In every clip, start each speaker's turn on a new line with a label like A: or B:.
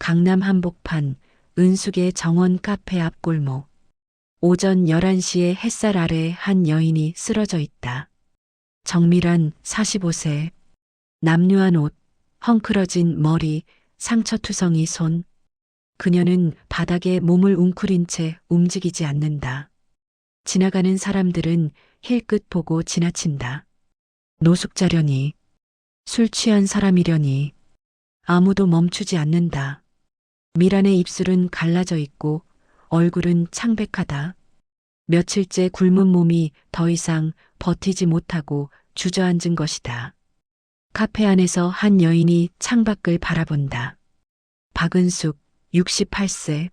A: 강남 한복판 은숙의 정원 카페 앞 골목. 오전 11시에 햇살 아래 한 여인이 쓰러져 있다. 정밀한 45세. 남루한 옷, 헝클어진 머리, 상처투성이 손. 그녀는 바닥에 몸을 웅크린 채 움직이지 않는다. 지나가는 사람들은 힐끗 보고 지나친다. 노숙자려니, 술 취한 사람이려니 아무도 멈추지 않는다. 미란의 입술은 갈라져 있고 얼굴은 창백하다. 며칠째 굶은 몸이 더 이상 버티지 못하고 주저앉은 것이다. 카페 안에서 한 여인이 창밖을 바라본다. 박은숙, 68세.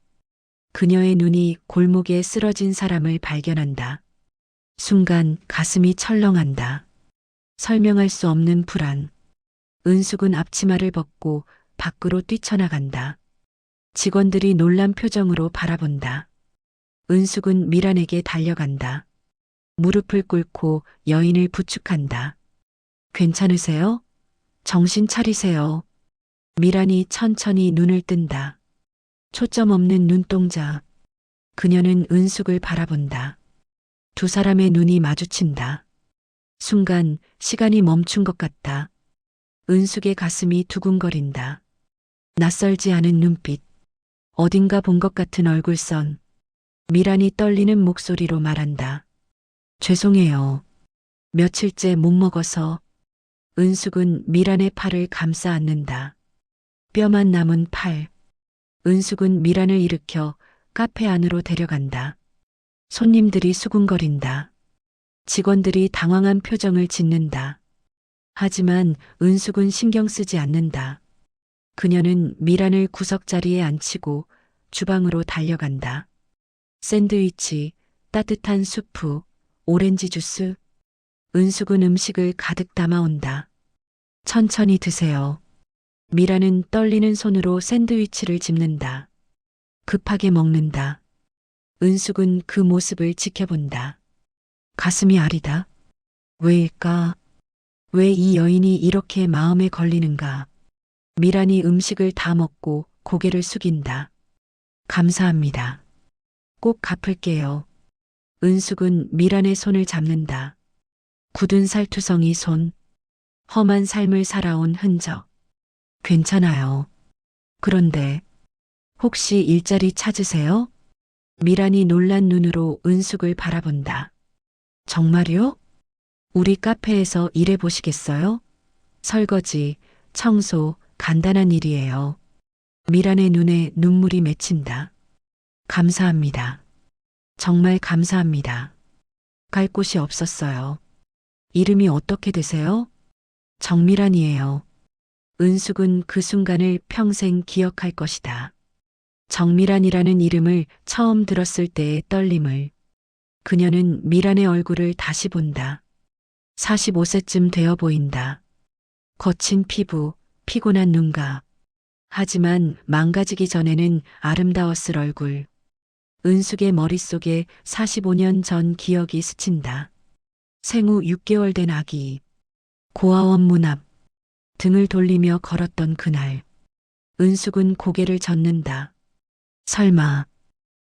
A: 그녀의 눈이 골목에 쓰러진 사람을 발견한다. 순간 가슴이 철렁한다. 설명할 수 없는 불안. 은숙은 앞치마를 벗고 밖으로 뛰쳐나간다. 직원들이 놀란 표정으로 바라본다. 은숙은 미란에게 달려간다. 무릎을 꿇고 여인을 부축한다. 괜찮으세요? 정신 차리세요. 미란이 천천히 눈을 뜬다. 초점 없는 눈동자. 그녀는 은숙을 바라본다. 두 사람의 눈이 마주친다. 순간 시간이 멈춘 것 같다. 은숙의 가슴이 두근거린다. 낯설지 않은 눈빛. 어딘가 본 것 같은 얼굴선. 미란이 떨리는 목소리로 말한다. 죄송해요. 며칠째 못 먹어서. 은숙은 미란의 팔을 감싸 안는다. 뼈만 남은 팔. 은숙은 미란을 일으켜 카페 안으로 데려간다. 손님들이 수군거린다. 직원들이 당황한 표정을 짓는다. 하지만 은숙은 신경 쓰지 않는다. 그녀는 미란을 구석자리에 앉히고 주방으로 달려간다. 샌드위치, 따뜻한 수프, 오렌지 주스. 은숙은 음식을 가득 담아온다. 천천히 드세요. 미란은 떨리는 손으로 샌드위치를 집는다. 급하게 먹는다. 은숙은 그 모습을 지켜본다. 가슴이 아리다. 왜일까? 왜 이 여인이 이렇게 마음에 걸리는가? 미란이 음식을 다 먹고 고개를 숙인다. 감사합니다. 꼭 갚을게요. 은숙은 미란의 손을 잡는다. 굳은 살투성이 손, 험한 삶을 살아온 흔적. 괜찮아요. 그런데 혹시 일자리 찾으세요? 미란이 놀란 눈으로 은숙을 바라본다. 정말요? 우리 카페에서 일해 보시겠어요? 설거지, 청소, 간단한 일이에요. 미란의 눈에 눈물이 맺힌다. 감사합니다. 정말 감사합니다. 갈 곳이 없었어요. 이름이 어떻게 되세요? 정미란이에요. 은숙은 그 순간을 평생 기억할 것이다. 정미란이라는 이름을 처음 들었을 때의 떨림을. 그녀는 미란의 얼굴을 다시 본다. 45세쯤 되어 보인다. 거친 피부, 피곤한 눈가. 하지만 망가지기 전에는 아름다웠을 얼굴. 은숙의 머릿속에 45년 전 기억이 스친다. 생후 6개월 된 아기. 고아원 문 앞. 등을 돌리며 걸었던 그날. 은숙은 고개를 젓는다. 설마.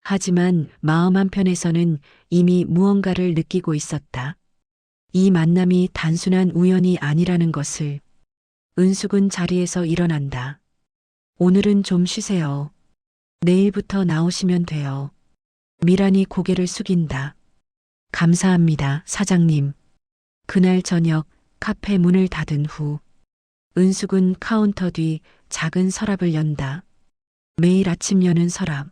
A: 하지만 마음 한편에서는 이미 무언가를 느끼고 있었다. 이 만남이 단순한 우연이 아니라는 것을. 은숙은 자리에서 일어난다. 오늘은 좀 쉬세요. 내일부터 나오시면 돼요. 미란이 고개를 숙인다. 감사합니다, 사장님. 그날 저녁 카페 문을 닫은 후 은숙은 카운터 뒤 작은 서랍을 연다. 매일 아침 여는 서랍.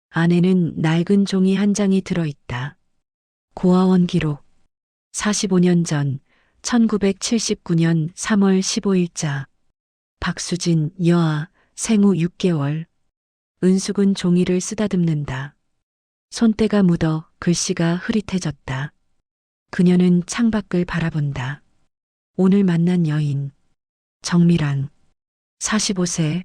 A: 안에는 낡은 종이 한 장이 들어있다. 고아원 기록. 45년 전 1979년 3월 15일자. 박수진 여아 생후 6개월. 은숙은 종이를 쓰다듬는다. 손때가 묻어 글씨가 흐릿해졌다. 그녀는 창밖을 바라본다. 오늘 만난 여인. 정미란. 45세.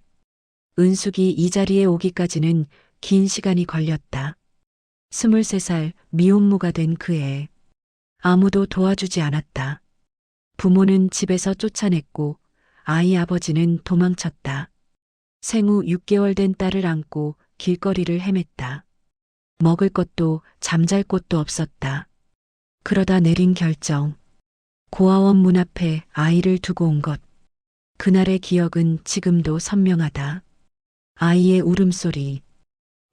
A: 은숙이 이 자리에 오기까지는 긴 시간이 걸렸다. 23살 미혼모가 된 그해. 아무도 도와주지 않았다. 부모는 집에서 쫓아냈고 아이 아버지는 도망쳤다. 생후 6개월 된 딸을 안고 길거리를 헤맸다. 먹을 것도 잠잘 곳도 없었다. 그러다 내린 결정. 고아원 문 앞에 아이를 두고 온 것. 그날의 기억은 지금도 선명하다. 아이의 울음소리,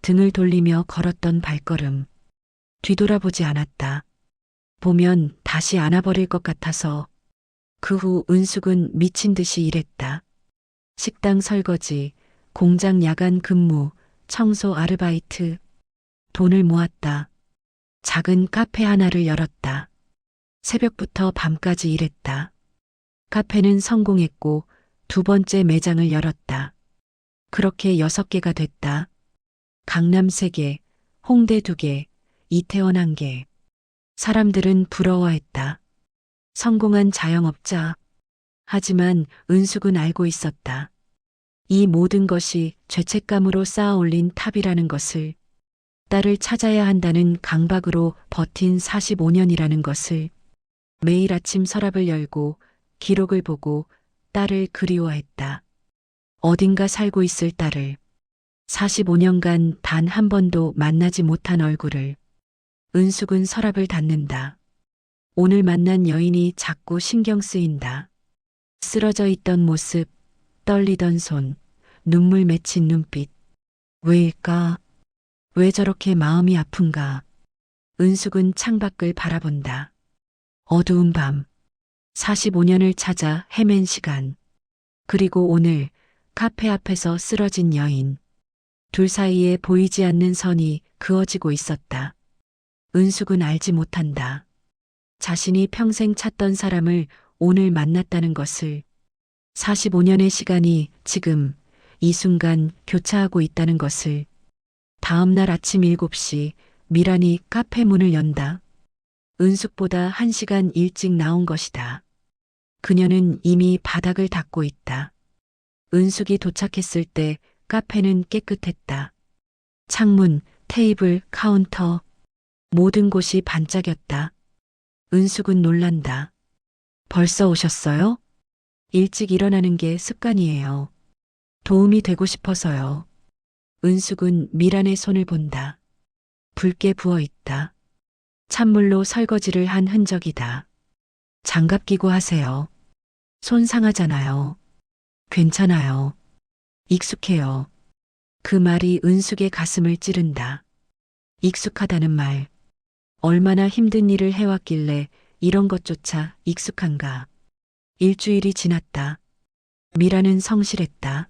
A: 등을 돌리며 걸었던 발걸음. 뒤돌아보지 않았다. 보면 다시 안아버릴 것 같아서. 그 후 은숙은 미친 듯이 일했다. 식당 설거지, 공장 야간 근무, 청소 아르바이트. 돈을 모았다. 작은 카페 하나를 열었다. 새벽부터 밤까지 일했다. 카페는 성공했고 2번째 매장을 열었다. 그렇게 6개가 됐다. 강남 3개, 홍대 2개, 이태원 1개. 사람들은 부러워했다. 성공한 자영업자. 하지만 은숙은 알고 있었다. 이 모든 것이 죄책감으로 쌓아 올린 탑이라는 것을. 딸을 찾아야 한다는 강박으로 버틴 45년이라는 것을. 매일 아침 서랍을 열고 기록을 보고 딸을 그리워했다. 어딘가 살고 있을 딸을. 45년간 단 한 번도 만나지 못한 얼굴을. 은숙은 서랍을 닫는다. 오늘 만난 여인이 자꾸 신경 쓰인다. 쓰러져 있던 모습, 떨리던 손, 눈물 맺힌 눈빛. 왜일까? 왜 저렇게 마음이 아픈가? 은숙은 창밖을 바라본다. 어두운 밤, 45년을 찾아 헤맨 시간. 그리고 오늘 카페 앞에서 쓰러진 여인. 둘 사이에 보이지 않는 선이 그어지고 있었다. 은숙은 알지 못한다. 자신이 평생 찾던 사람을 오늘 만났다는 것을. 45년의 시간이 지금 이 순간 교차하고 있다는 것을. 다음 날 아침 7시 미란이 카페 문을 연다. 은숙보다 1시간 일찍 나온 것이다. 그녀는 이미 바닥을 닦고 있다. 은숙이 도착했을 때 카페는 깨끗했다. 창문, 테이블, 카운터, 모든 곳이 반짝였다. 은숙은 놀란다. 벌써 오셨어요? 일찍 일어나는 게 습관이에요. 도움이 되고 싶어서요. 은숙은 미란의 손을 본다. 붉게 부어 있다. 찬물로 설거지를 한 흔적이다. 장갑 끼고 하세요. 손 상하잖아요. 괜찮아요. 익숙해요. 그 말이 은숙의 가슴을 찌른다. 익숙하다는 말. 얼마나 힘든 일을 해왔길래 이런 것조차 익숙한가. 일주일이 지났다. 미라는 성실했다.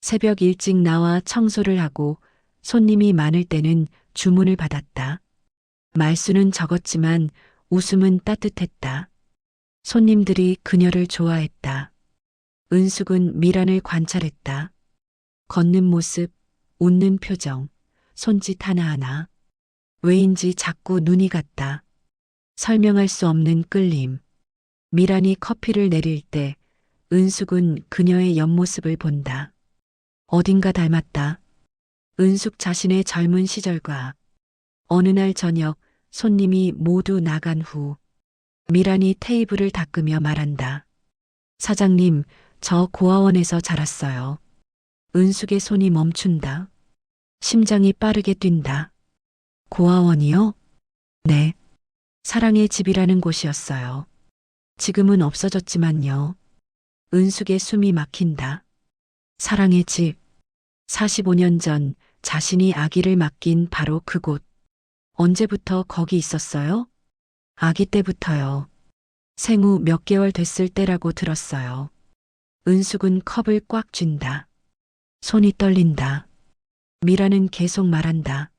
A: 새벽 일찍 나와 청소를 하고 손님이 많을 때는 주문을 받았다. 말수는 적었지만 웃음은 따뜻했다. 손님들이 그녀를 좋아했다. 은숙은 미란을 관찰했다. 걷는 모습, 웃는 표정, 손짓 하나하나. 왜인지 자꾸 눈이 갔다. 설명할 수 없는 끌림. 미란이 커피를 내릴 때 은숙은 그녀의 옆모습을 본다. 어딘가 닮았다. 은숙 자신의 젊은 시절과. 어느 날 저녁 손님이 모두 나간 후 미란이 테이블을 닦으며 말한다. 사장님, 저 고아원에서 자랐어요. 은숙의 손이 멈춘다. 심장이 빠르게 뛴다. 고아원이요? 네. 사랑의 집이라는 곳이었어요. 지금은 없어졌지만요. 은숙의 숨이 막힌다. 사랑의 집. 45년 전 자신이 아기를 맡긴 바로 그곳. 언제부터 거기 있었어요? 아기 때부터요. 생후 몇 개월 됐을 때라고 들었어요. 은숙은 컵을 꽉 쥔다. 손이 떨린다. 미라는 계속 말한다.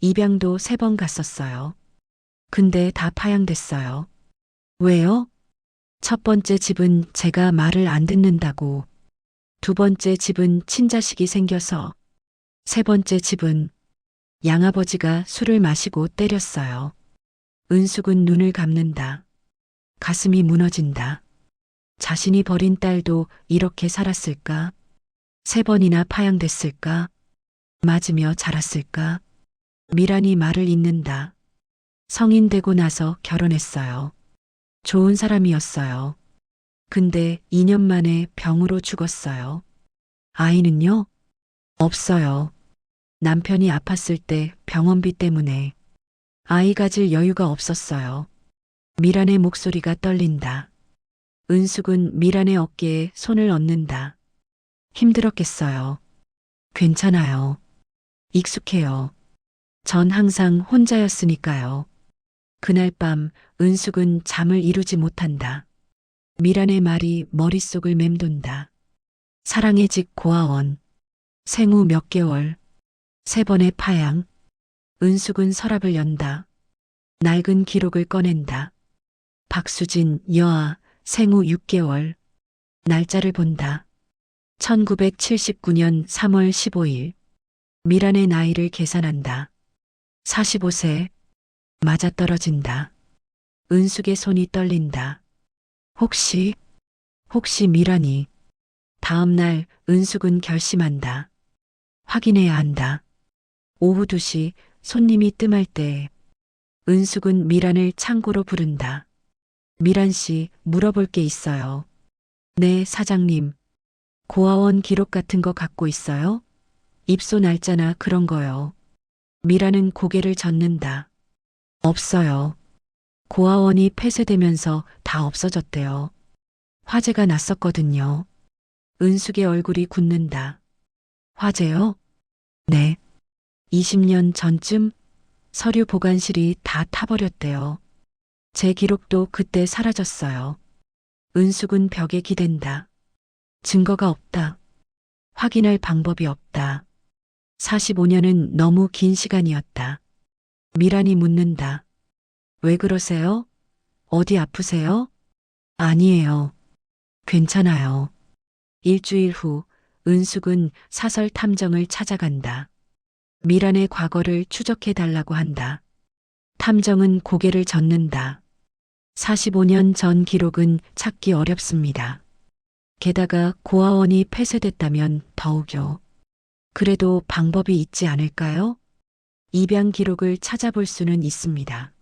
A: 입양도 3번 갔었어요. 근데 다 파양됐어요. 왜요? 첫 번째 집은 제가 말을 안 듣는다고. 2번째 집은 친자식이 생겨서. 3번째 집은 양아버지가 술을 마시고 때렸어요. 은숙은 눈을 감는다. 가슴이 무너진다. 자신이 버린 딸도 이렇게 살았을까? 3번이나 파양됐을까? 맞으며 자랐을까? 미란이 말을 잇는다. 성인 되고 나서 결혼했어요. 좋은 사람이었어요. 근데 2년 만에 병으로 죽었어요. 아이는요? 없어요. 남편이 아팠을 때 병원비 때문에 아이 가질 여유가 없었어요. 미란의 목소리가 떨린다. 은숙은 미란의 어깨에 손을 얹는다. 힘들었겠어요. 괜찮아요. 익숙해요. 전 항상 혼자였으니까요. 그날 밤 은숙은 잠을 이루지 못한다. 미란의 말이 머릿속을 맴돈다. 사랑의 집 고아원, 생후 몇 개월, 3번의 파양. 은숙은 서랍을 연다. 낡은 기록을 꺼낸다. 박수진 여아 생후 6개월. 날짜를 본다. 1979년 3월 15일. 미란의 나이를 계산한다. 45세. 맞아떨어진다. 은숙의 손이 떨린다. 혹시 미란이. 다음 날 은숙은 결심한다. 확인해야 한다. 오후 2시 손님이 뜸할 때 은숙은 미란을 창고로 부른다. 미란 씨, 물어볼 게 있어요. 네, 사장님. 고아원 기록 같은 거 갖고 있어요? 입소 날짜나 그런 거요. 미란은 고개를 젓는다. 없어요. 고아원이 폐쇄되면서 다 없어졌대요. 화재가 났었거든요. 은숙의 얼굴이 굳는다. 화재요? 네. 20년 전쯤 서류 보관실이 다 타버렸대요. 제 기록도 그때 사라졌어요. 은숙은 벽에 기댄다. 증거가 없다. 확인할 방법이 없다. 45년은 너무 긴 시간이었다. 미란이 묻는다. 왜 그러세요? 어디 아프세요? 아니에요. 괜찮아요. 일주일 후 은숙은 사설 탐정을 찾아간다. 미란의 과거를 추적해 달라고 한다. 탐정은 고개를 젓는다. 45년 전 기록은 찾기 어렵습니다. 게다가 고아원이 폐쇄됐다면 더욱요. 그래도 방법이 있지 않을까요? 입양 기록을 찾아볼 수는 있습니다.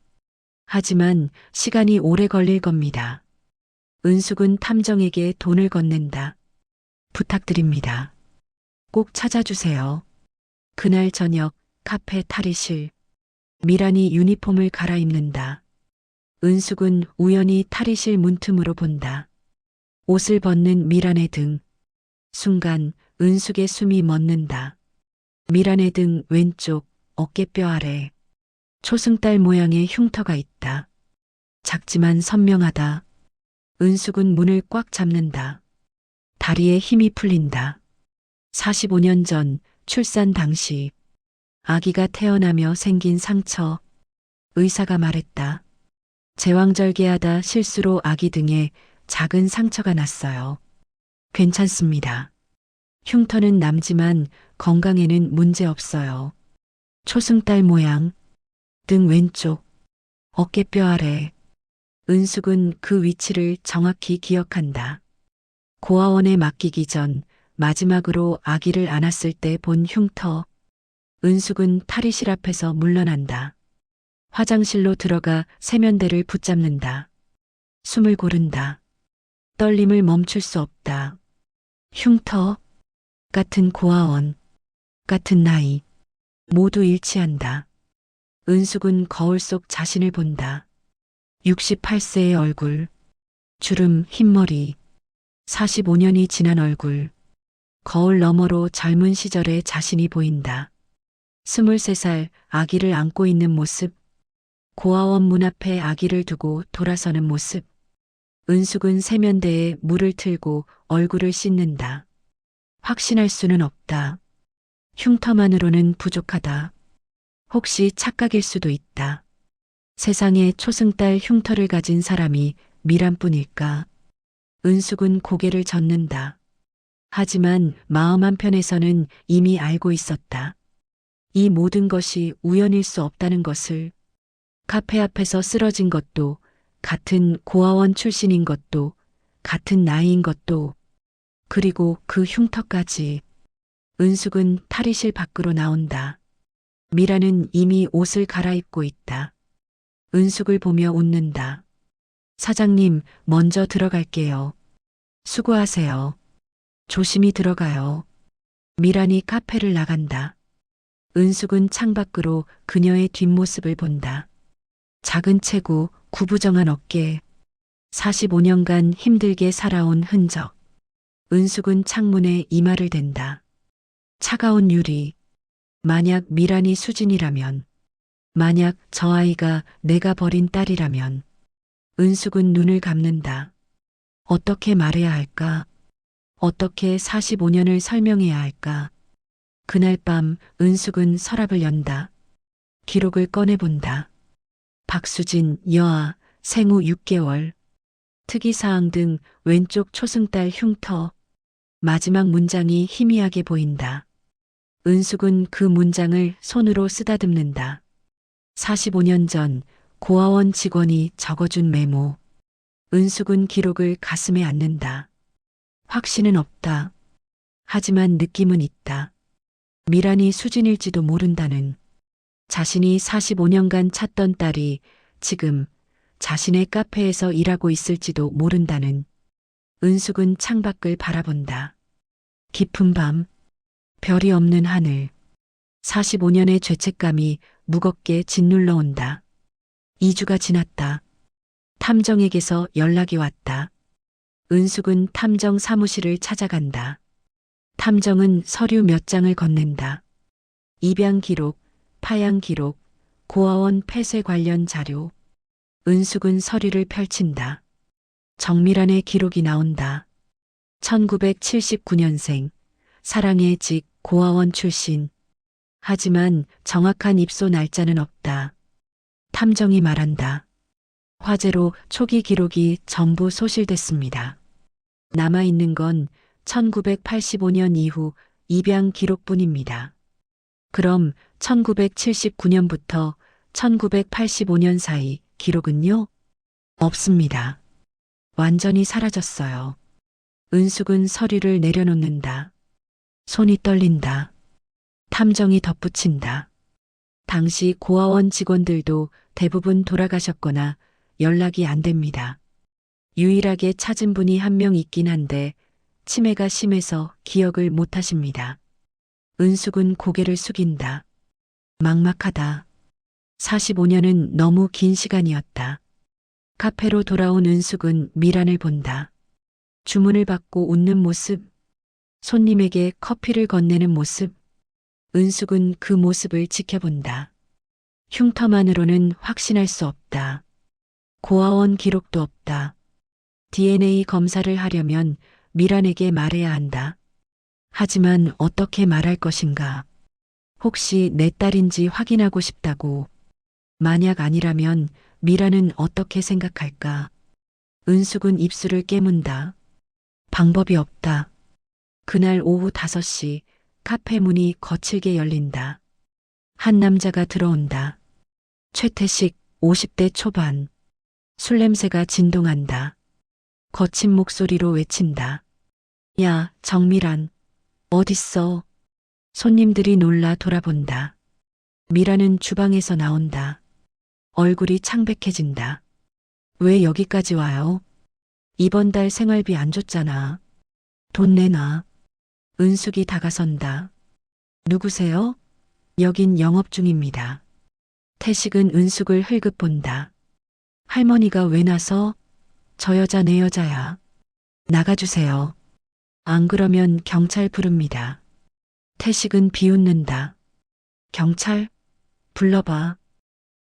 A: 하지만 시간이 오래 걸릴 겁니다. 은숙은 탐정에게 돈을 건넨다. 부탁드립니다. 꼭 찾아주세요. 그날 저녁 카페 탈의실. 미란이 유니폼을 갈아입는다. 은숙은 우연히 탈의실 문틈으로 본다. 옷을 벗는 미란의 등. 순간 은숙의 숨이 멎는다. 미란의 등 왼쪽 어깨뼈 아래 초승달 모양의 흉터가 있다. 작지만 선명하다. 은숙은 문을 꽉 잡는다. 다리에 힘이 풀린다. 45년 전 출산 당시 아기가 태어나며 생긴 상처. 의사가 말했다. 제왕절개하다 실수로 아기 등에 작은 상처가 났어요. 괜찮습니다. 흉터는 남지만 건강에는 문제 없어요. 초승달 모양, 등 왼쪽, 어깨뼈 아래. 은숙은 그 위치를 정확히 기억한다. 고아원에 맡기기 전 마지막으로 아기를 안았을 때 본 흉터. 은숙은 탈의실 앞에서 물러난다. 화장실로 들어가 세면대를 붙잡는다. 숨을 고른다. 떨림을 멈출 수 없다. 흉터, 같은 고아원, 같은 나이, 모두 일치한다. 은숙은 거울 속 자신을 본다. 68세의 얼굴, 주름, 흰머리, 45년이 지난 얼굴, 거울 너머로 젊은 시절의 자신이 보인다. 23살 아기를 안고 있는 모습, 고아원 문 앞에 아기를 두고 돌아서는 모습. 은숙은 세면대에 물을 틀고 얼굴을 씻는다. 확신할 수는 없다. 흉터만으로는 부족하다. 혹시 착각일 수도 있다. 세상에 초승달 흉터를 가진 사람이 미란뿐일까? 은숙은 고개를 젓는다. 하지만 마음 한편에서는 이미 알고 있었다. 이 모든 것이 우연일 수 없다는 것을. 카페 앞에서 쓰러진 것도, 같은 고아원 출신인 것도, 같은 나이인 것도, 그리고 그 흉터까지. 은숙은 탈의실 밖으로 나온다. 미라는 이미 옷을 갈아입고 있다. 은숙을 보며 웃는다. 사장님, 먼저 들어갈게요. 수고하세요. 조심히 들어가요. 미란이 카페를 나간다. 은숙은 창밖으로 그녀의 뒷모습을 본다. 작은 체구, 구부정한 어깨, 45년간 힘들게 살아온 흔적. 은숙은 창문에 이마를 댄다. 차가운 유리. 만약 미란이 수진이라면, 만약 저 아이가 내가 버린 딸이라면, 은숙은 눈을 감는다. 어떻게 말해야 할까? 어떻게 45년을 설명해야 할까? 그날 밤 은숙은 서랍을 연다. 기록을 꺼내본다. 박수진, 여아, 생후 6개월, 특이사항 등 왼쪽 초승달 흉터. 마지막 문장이 희미하게 보인다. 은숙은 그 문장을 손으로 쓰다듬는다. 45년 전 고아원 직원이 적어준 메모. 은숙은 기록을 가슴에 안는다. 확신은 없다. 하지만 느낌은 있다. 미란이 수진일지도 모른다는, 자신이 45년간 찾던 딸이 지금 자신의 카페에서 일하고 있을지도 모른다는. 은숙은 창밖을 바라본다. 깊은 밤, 별이 없는 하늘, 45년의 죄책감이 무겁게 짓눌러 온다. 2주가 지났다. 탐정에게서 연락이 왔다. 은숙은 탐정 사무실을 찾아간다. 탐정은 서류 몇 장을 건넨다. 입양 기록, 파양 기록, 고아원 폐쇄 관련 자료. 은숙은 서류를 펼친다. 정밀한의 기록이 나온다. 1979년생, 사랑의 직 고아원 출신. 하지만 정확한 입소 날짜는 없다. 탐정이 말한다. 화재로 초기 기록이 전부 소실됐습니다. 남아있는 건 1985년 이후 입양 기록뿐입니다. 그럼 1979년부터 1985년 사이 기록은요? 없습니다. 완전히 사라졌어요. 은숙은 서류를 내려놓는다. 손이 떨린다. 탐정이 덧붙인다. 당시 고아원 직원들도 대부분 돌아가셨거나 연락이 안 됩니다. 유일하게 찾은 분이 한 명 있긴 한데 치매가 심해서 기억을 못 하십니다. 은숙은 고개를 숙인다. 막막하다. 45년은 너무 긴 시간이었다. 카페로 돌아온 은숙은 미란을 본다. 주문을 받고 웃는 모습, 손님에게 커피를 건네는 모습. 은숙은 그 모습을 지켜본다. 흉터만으로는 확신할 수 없다. 고아원 기록도 없다. DNA 검사를 하려면 미란에게 말해야 한다. 하지만 어떻게 말할 것인가? 혹시 내 딸인지 확인하고 싶다고. 만약 아니라면 미란은 어떻게 생각할까? 은숙은 입술을 깨문다. 방법이 없다. 그날 오후 5시 카페 문이 거칠게 열린다. 한 남자가 들어온다. 최태식, 50대 초반. 술 냄새가 진동한다. 거친 목소리로 외친다. 야, 정미란. 어딨어? 손님들이 놀라 돌아본다. 미란은 주방에서 나온다. 얼굴이 창백해진다. 왜 여기까지 와요? 이번 달 생활비 안 줬잖아. 돈 내놔. 은숙이 다가선다. 누구세요? 여긴 영업 중입니다. 태식은 은숙을 흘끗 본다. 할머니가 왜 나서? 저 여자 내 여자야. 나가주세요. 안 그러면 경찰 부릅니다. 태식은 비웃는다. 경찰? 불러봐.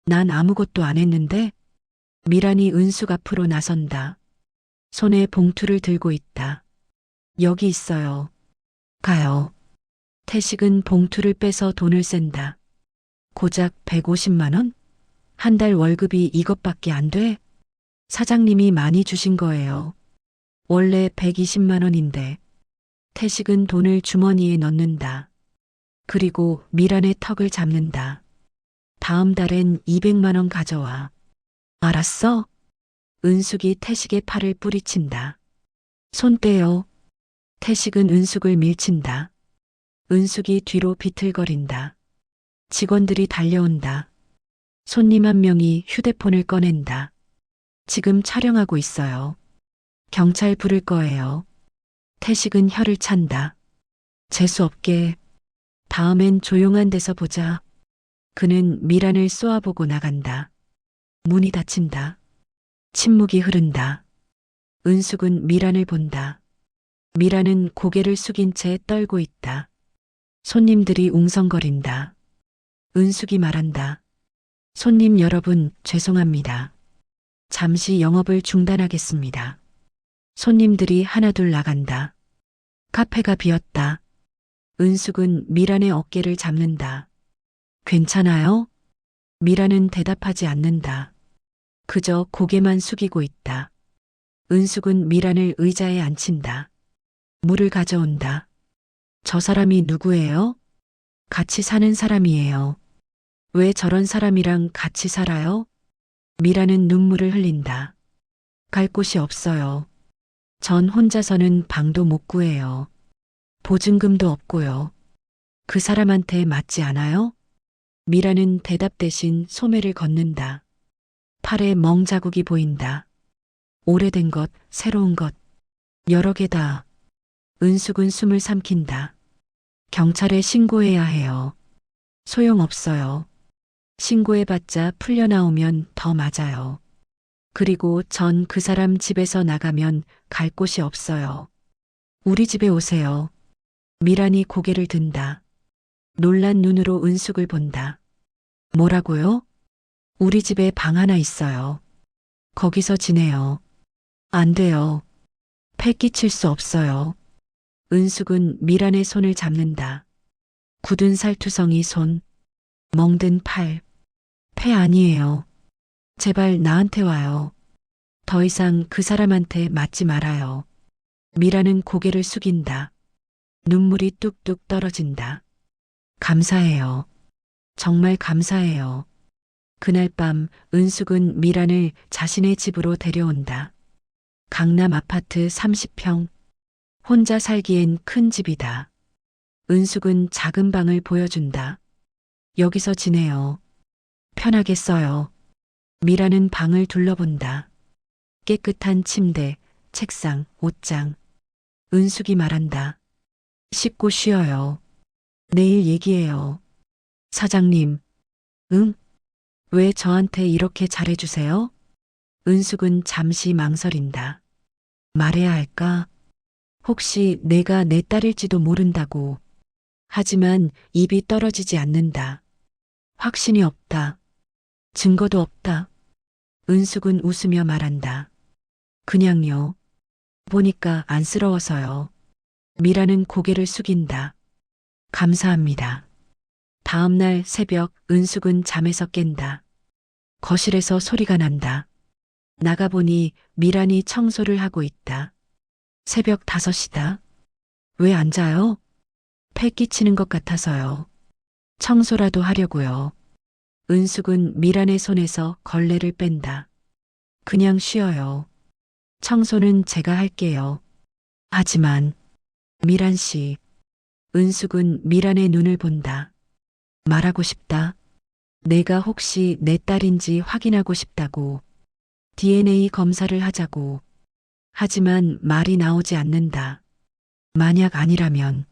A: 난 아무것도 안 했는데? 미란이 은숙 앞으로 나선다. 손에 봉투를 들고 있다. 여기 있어요. 가요. 태식은 봉투를 빼서 돈을 쐰다. 고작 150만 원? 한 달 월급이 이것밖에 안 돼? 사장님이 많이 주신 거예요. 원래 120만 원인데. 태식은 돈을 주머니에 넣는다. 그리고 미란의 턱을 잡는다. 다음 달엔 200만 원 가져와. 알았어? 은숙이 태식의 팔을 뿌리친다. 손 떼요. 태식은 은숙을 밀친다. 은숙이 뒤로 비틀거린다. 직원들이 달려온다. 손님 한 명이 휴대폰을 꺼낸다. 지금 촬영하고 있어요. 경찰 부를 거예요. 태식은 혀를 찬다. 재수없게. 다음엔 조용한 데서 보자. 그는 미란을 쏘아보고 나간다. 문이 닫힌다. 침묵이 흐른다. 은숙은 미란을 본다. 미란은 고개를 숙인 채 떨고 있다. 손님들이 웅성거린다. 은숙이 말한다. 손님 여러분, 죄송합니다. 잠시 영업을 중단하겠습니다. 손님들이 하나둘 나간다. 카페가 비었다. 은숙은 미란의 어깨를 잡는다. 괜찮아요? 미란은 대답하지 않는다. 그저 고개만 숙이고 있다. 은숙은 미란을 의자에 앉힌다. 물을 가져온다. 저 사람이 누구예요? 같이 사는 사람이에요. 왜 저런 사람이랑 같이 살아요? 미란은 눈물을 흘린다. 갈 곳이 없어요. 전 혼자서는 방도 못 구해요. 보증금도 없고요. 그 사람한테 맞지 않아요? 미란은 대답 대신 소매를 걷는다. 팔에 멍 자국이 보인다. 오래된 것, 새로운 것, 여러 개다. 은숙은 숨을 삼킨다. 경찰에 신고해야 해요. 소용없어요. 신고해봤자 풀려나오면 더 맞아요. 그리고 전 그 사람 집에서 나가면 갈 곳이 없어요. 우리 집에 오세요. 미란이 고개를 든다. 놀란 눈으로 은숙을 본다. 뭐라고요? 우리 집에 방 하나 있어요. 거기서 지내요. 안 돼요. 패 끼칠 수 없어요. 은숙은 미란의 손을 잡는다. 굳은 살투성이 손, 멍든 팔. 패 아니에요. 제발 나한테 와요. 더 이상 그 사람한테 맞지 말아요. 미라는 고개를 숙인다. 눈물이 뚝뚝 떨어진다. 감사해요. 정말 감사해요. 그날 밤 은숙은 미란을 자신의 집으로 데려온다. 강남 아파트 30평. 혼자 살기엔 큰 집이다. 은숙은 작은 방을 보여준다. 여기서 지내요. 편하게 써요. 미라는 방을 둘러본다. 깨끗한 침대, 책상, 옷장. 은숙이 말한다. 씻고 쉬어요. 내일 얘기해요. 사장님. 응? 왜 저한테 이렇게 잘해주세요? 은숙은 잠시 망설인다. 말해야 할까? 혹시 내가 내 딸일지도 모른다고. 하지만 입이 떨어지지 않는다. 확신이 없다. 증거도 없다. 은숙은 웃으며 말한다. 그냥요. 보니까 안쓰러워서요. 미라는 고개를 숙인다. 감사합니다. 다음 날 새벽 은숙은 잠에서 깬다. 거실에서 소리가 난다. 나가보니 미란이 청소를 하고 있다. 새벽 5시다. 왜 안 자요? 패 끼치는 것 같아서요. 청소라도 하려고요. 은숙은 미란의 손에서 걸레를 뺀다. 그냥 쉬어요. 청소는 제가 할게요. 하지만 미란 씨. 은숙은 미란의 눈을 본다. 말하고 싶다. 내가 혹시 내 딸인지 확인하고 싶다고. DNA 검사를 하자고. 하지만 말이 나오지 않는다. 만약 아니라면,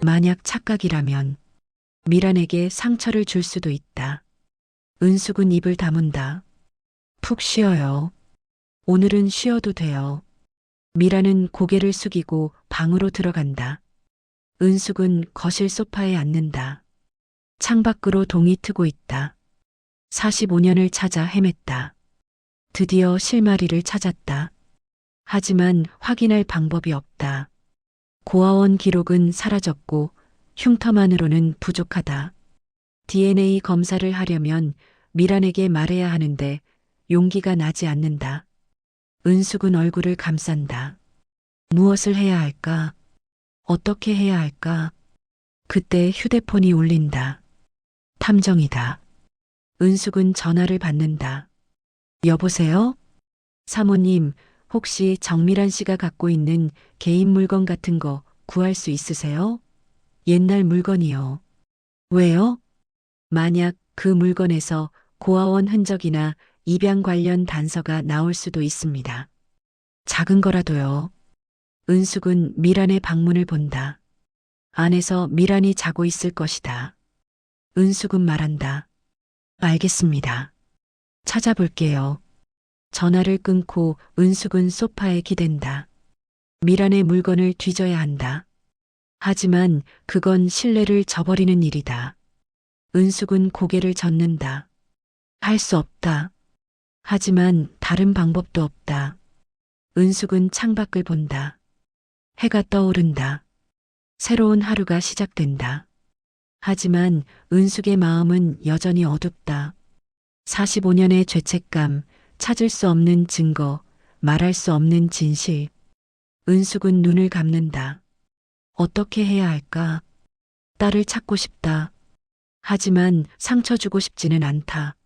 A: 만약 착각이라면 미란에게 상처를 줄 수도 있다. 은숙은 입을 다문다. 푹 쉬어요. 오늘은 쉬어도 돼요. 미란은 고개를 숙이고 방으로 들어간다. 은숙은 거실 소파에 앉는다. 창밖으로 동이 트고 있다. 45년을 찾아 헤맸다. 드디어 실마리를 찾았다. 하지만 확인할 방법이 없다. 고아원 기록은 사라졌고 흉터만으로는 부족하다. DNA 검사를 하려면 미란에게 말해야 하는데 용기가 나지 않는다. 은숙은 얼굴을 감싼다. 무엇을 해야 할까? 어떻게 해야 할까? 그때 휴대폰이 울린다. 탐정이다. 은숙은 전화를 받는다. 여보세요? 사모님, 혹시 정미란 씨가 갖고 있는 개인 물건 같은 거 구할 수 있으세요? 옛날 물건이요. 왜요? 만약 그 물건에서 고아원 흔적이나 입양 관련 단서가 나올 수도 있습니다. 작은 거라도요. 은숙은 미란의 방문을 본다. 안에서 미란이 자고 있을 것이다. 은숙은 말한다. 알겠습니다. 찾아볼게요. 전화를 끊고 은숙은 소파에 기댄다. 미란의 물건을 뒤져야 한다. 하지만 그건 신뢰를 저버리는 일이다. 은숙은 고개를 젓는다. 할 수 없다. 하지만 다른 방법도 없다. 은숙은 창밖을 본다. 해가 떠오른다. 새로운 하루가 시작된다. 하지만 은숙의 마음은 여전히 어둡다. 45년의 죄책감, 찾을 수 없는 증거, 말할 수 없는 진실. 은숙은 눈을 감는다. 어떻게 해야 할까? 딸을 찾고 싶다. 하지만 상처 주고 싶지는 않다.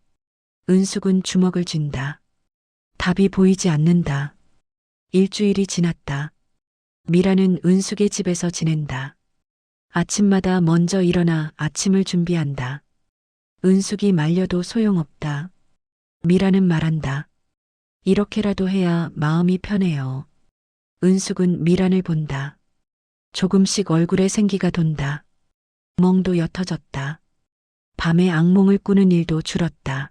A: 은숙은 주먹을 쥔다. 답이 보이지 않는다. 일주일이 지났다. 미라는 은숙의 집에서 지낸다. 아침마다 먼저 일어나 아침을 준비한다. 은숙이 말려도 소용없다. 미라는 말한다. 이렇게라도 해야 마음이 편해요. 은숙은 미란을 본다. 조금씩 얼굴에 생기가 돈다. 멍도 옅어졌다. 밤에 악몽을 꾸는 일도 줄었다.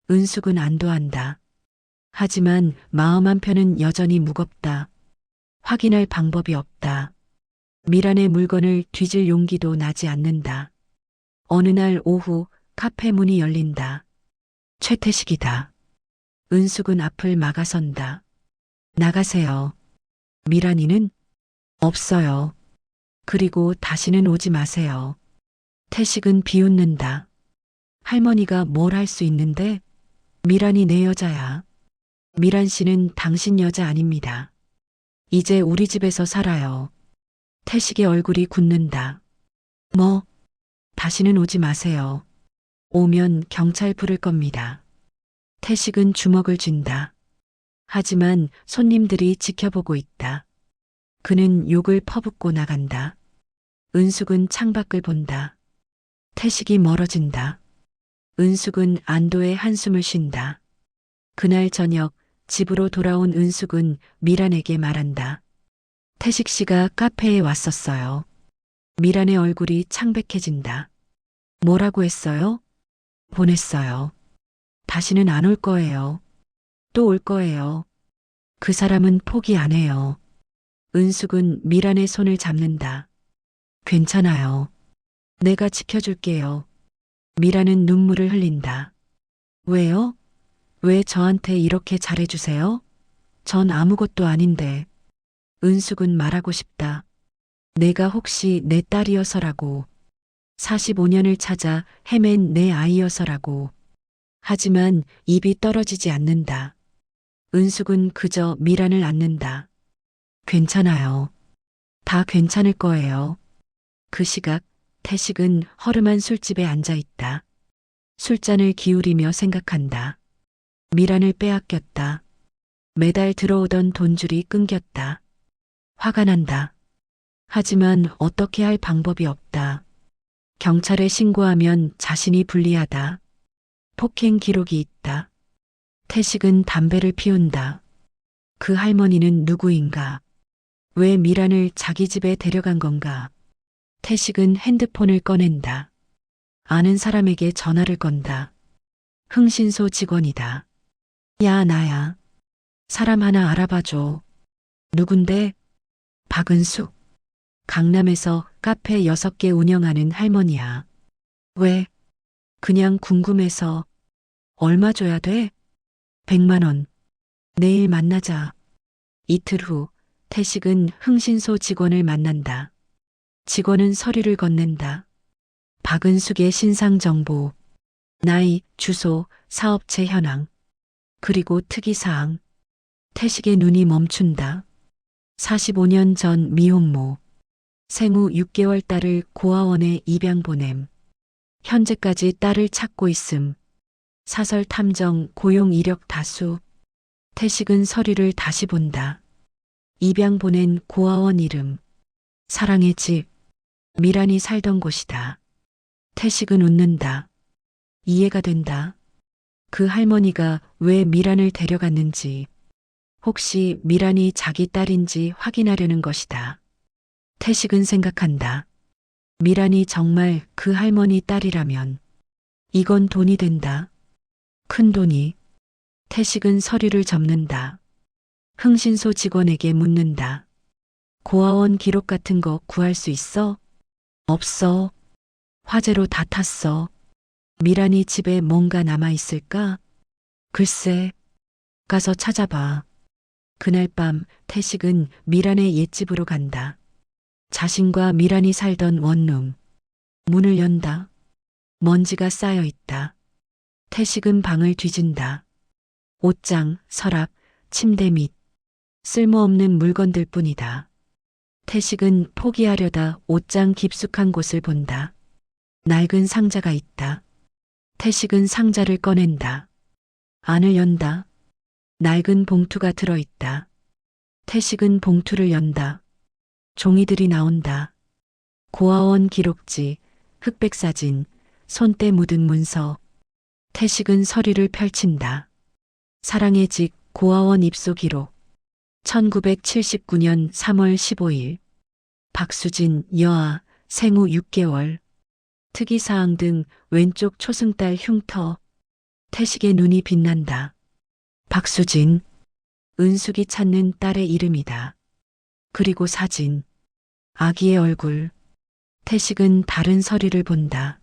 A: 은숙은 안도한다. 하지만 마음 한편은 여전히 무겁다. 확인할 방법이 없다. 미란의 물건을 뒤질 용기도 나지 않는다. 어느 날 오후 카페 문이 열린다. 최태식이다. 은숙은 앞을 막아선다. 나가세요. 미란이는 없어요. 그리고 다시는 오지 마세요. 태식은 비웃는다. 할머니가 뭘 할 수 있는데? 미란이 내 여자야. 미란 씨는 당신 여자 아닙니다. 이제 우리 집에서 살아요. 태식의 얼굴이 굳는다. 뭐? 다시는 오지 마세요. 오면 경찰 부를 겁니다. 태식은 주먹을 쥔다. 하지만 손님들이 지켜보고 있다. 그는 욕을 퍼붓고 나간다. 은숙은 창밖을 본다. 태식이 멀어진다. 은숙은 안도의 한숨을 쉰다. 그날 저녁 집으로 돌아온 은숙은 미란에게 말한다. 태식 씨가 카페에 왔었어요. 미란의 얼굴이 창백해진다. 뭐라고 했어요? 보냈어요. 다시는 안 올 거예요. 또 올 거예요. 그 사람은 포기 안 해요. 은숙은 미란의 손을 잡는다. 괜찮아요. 내가 지켜줄게요. 미란은 눈물을 흘린다. 왜요? 왜 저한테 이렇게 잘해주세요? 전 아무것도 아닌데. 은숙은 말하고 싶다. 내가 혹시 내 딸이어서라고. 45년을 찾아 헤맨 내 아이여서라고. 하지만 입이 떨어지지 않는다. 은숙은 그저 미란을 안는다. 괜찮아요. 다 괜찮을 거예요. 그 시각 태식은 허름한 술집에 앉아 있다. 술잔을 기울이며 생각한다. 미란을 빼앗겼다. 매달 들어오던 돈줄이 끊겼다. 화가 난다. 하지만 어떻게 할 방법이 없다. 경찰에 신고하면 자신이 불리하다. 폭행 기록이 있다. 태식은 담배를 피운다. 그 할머니는 누구인가? 왜 미란을 자기 집에 데려간 건가? 태식은 핸드폰을 꺼낸다. 아는 사람에게 전화를 건다. 흥신소 직원이다. 야, 나야. 사람 하나 알아봐줘. 누군데? 박은숙. 강남에서 카페 6개 운영하는 할머니야. 왜? 그냥 궁금해서. 얼마 줘야 돼? 100만 원. 내일 만나자. 이틀 후 태식은 흥신소 직원을 만난다. 직원은 서류를 건넨다. 박은숙의 신상 정보, 나이, 주소, 사업체 현황, 그리고 특이사항. 태식의 눈이 멈춘다. 45년 전 미혼모, 생후 6개월 딸을 고아원에 입양 보냄. 현재까지 딸을 찾고 있음. 사설 탐정 고용 이력 다수. 태식은 서류를 다시 본다. 입양 보낸 고아원 이름. 사랑의 집. 미란이 살던 곳이다. 태식은 웃는다. 이해가 된다. 그 할머니가 왜 미란을 데려갔는지, 혹시 미란이 자기 딸인지 확인하려는 것이다. 태식은 생각한다. 미란이 정말 그 할머니 딸이라면 이건 돈이 된다. 큰 돈이. 태식은 서류를 접는다. 흥신소 직원에게 묻는다. 고아원 기록 같은 거 구할 수 있어? 없어. 화재로 다 탔어. 미란이 집에 뭔가 남아있을까? 글쎄, 가서 찾아봐. 그날 밤 태식은 미란의 옛집으로 간다. 자신과 미란이 살던 원룸. 문을 연다. 먼지가 쌓여 있다. 태식은 방을 뒤진다. 옷장, 서랍, 침대 밑. 쓸모없는 물건들 뿐이다. 태식은 포기하려다 옷장 깊숙한 곳을 본다. 낡은 상자가 있다. 태식은 상자를 꺼낸다. 안을 연다. 낡은 봉투가 들어있다. 태식은 봉투를 연다. 종이들이 나온다. 고아원 기록지, 흑백 사진, 손때 묻은 문서. 태식은 서류를 펼친다. 사랑의 직 고아원 입소 기록. 1979년 3월 15일. 박수진 여아 생후 6개월. 특이사항 등 왼쪽 초승달 흉터. 태식의 눈이 빛난다. 박수진. 은숙이 찾는 딸의 이름이다. 그리고 사진. 아기의 얼굴. 태식은 다른 서류를 본다.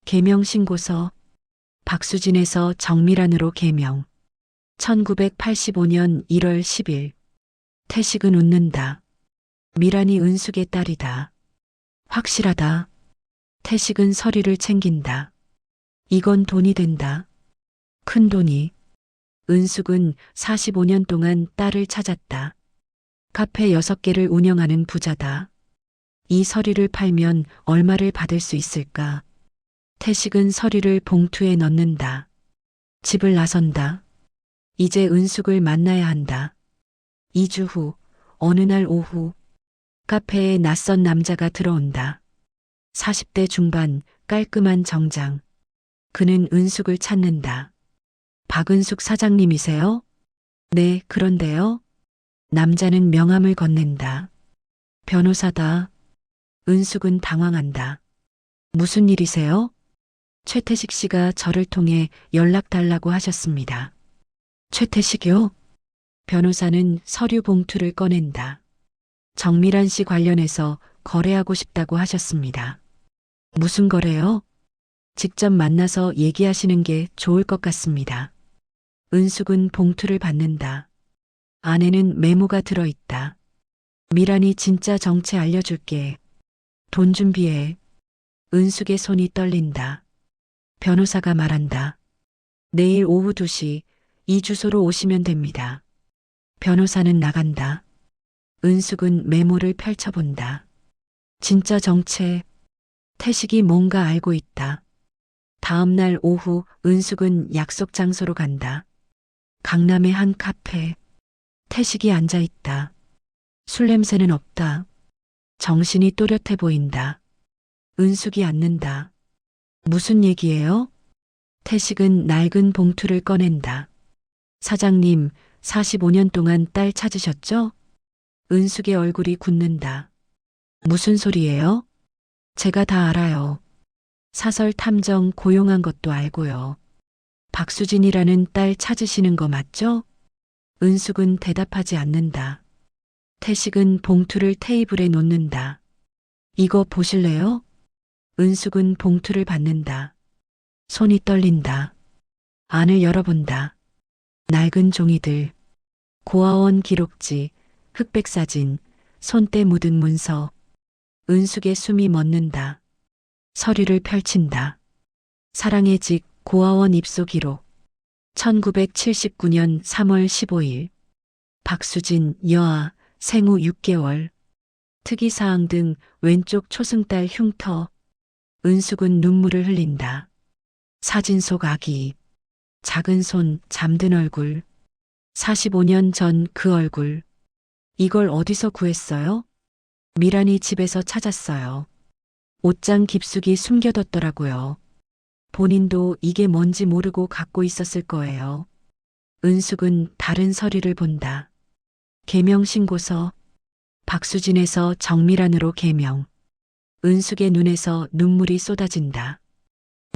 A: 계명신고서. 박수진에서 정밀한으로 계명. 1985년 1월 10일. 태식은 웃는다. 미란이 은숙의 딸이다. 확실하다. 태식은 서류를 챙긴다. 이건 돈이 된다. 큰 돈이. 은숙은 45년 동안 딸을 찾았다. 카페 6개를 운영하는 부자다. 이 서류를 팔면 얼마를 받을 수 있을까? 태식은 서류를 봉투에 넣는다. 집을 나선다. 이제 은숙을 만나야 한다. 2주 후, 어느 날 오후, 카페에 낯선 남자가 들어온다. 40대 중반, 깔끔한 정장. 그는 은숙을 찾는다. 박은숙 사장님이세요? 네, 그런데요. 남자는 명함을 건넨다. 변호사다. 은숙은 당황한다. 무슨 일이세요? 최태식 씨가 저를 통해 연락 달라고 하셨습니다. 최태식이요? 변호사는 서류 봉투를 꺼낸다. 정밀한 씨 관련해서 거래하고 싶다고 하셨습니다. 무슨 거래요? 직접 만나서 얘기하시는 게 좋을 것 같습니다. 은숙은 봉투를 받는다. 안에는 메모가 들어있다. 미란이 진짜 정체 알려줄게. 돈 준비해. 은숙의 손이 떨린다. 변호사가 말한다. 내일 오후 2시 이 주소로 오시면 됩니다. 변호사는 나간다. 은숙은 메모를 펼쳐본다. 진짜 정체. 태식이 뭔가 알고 있다. 다음 날 오후 은숙은 약속 장소로 간다. 강남의 한 카페. 태식이 앉아 있다. 술 냄새는 없다. 정신이 또렷해 보인다. 은숙이 앉는다. 무슨 얘기예요? 태식은 낡은 봉투를 꺼낸다. 사장님, 45년 동안 딸 찾으셨죠? 은숙의 얼굴이 굳는다. 무슨 소리예요? 제가 다 알아요. 사설 탐정 고용한 것도 알고요. 박수진이라는 딸 찾으시는 거 맞죠? 은숙은 대답하지 않는다. 태식은 봉투를 테이블에 놓는다. 이거 보실래요? 은숙은 봉투를 받는다. 손이 떨린다. 안을 열어본다. 낡은 종이들, 고아원 기록지, 흑백 사진, 손때 묻은 문서. 은숙의 숨이 멎는다. 서류를 펼친다. 사랑의 직 고아원 입소 기록. 1979년 3월 15일. 박수진 여아 생후 6개월. 특이사항 등 왼쪽 초승달 흉터. 은숙은 눈물을 흘린다. 사진 속 아기. 작은 손, 잠든 얼굴. 45년 전 그 얼굴. 이걸 어디서 구했어요? 미란이 집에서 찾았어요. 옷장 깊숙이 숨겨뒀더라고요. 본인도 이게 뭔지 모르고 갖고 있었을 거예요. 은숙은 다른 서류를 본다. 계명신고서. 박수진에서 정밀한으로 계명. 은숙의 눈에서 눈물이 쏟아진다.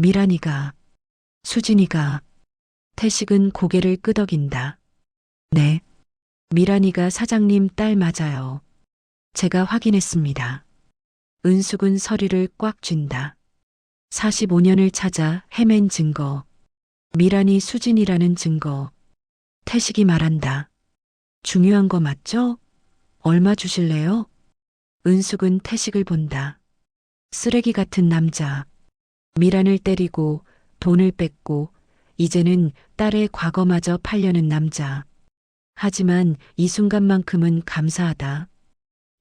A: 미란이가, 수진이가, 태식은 고개를 끄덕인다. 네. 미란이가 사장님 딸 맞아요. 제가 확인했습니다. 은숙은 서리를 꽉 쥔다. 45년을 찾아 헤맨 증거. 미란이 수진이라는 증거. 태식이 말한다. 중요한 거 맞죠? 얼마 주실래요? 은숙은 태식을 본다. 쓰레기 같은 남자. 미란을 때리고 돈을 뺏고 이제는 딸의 과거마저 팔려는 남자. 하지만 이 순간만큼은 감사하다.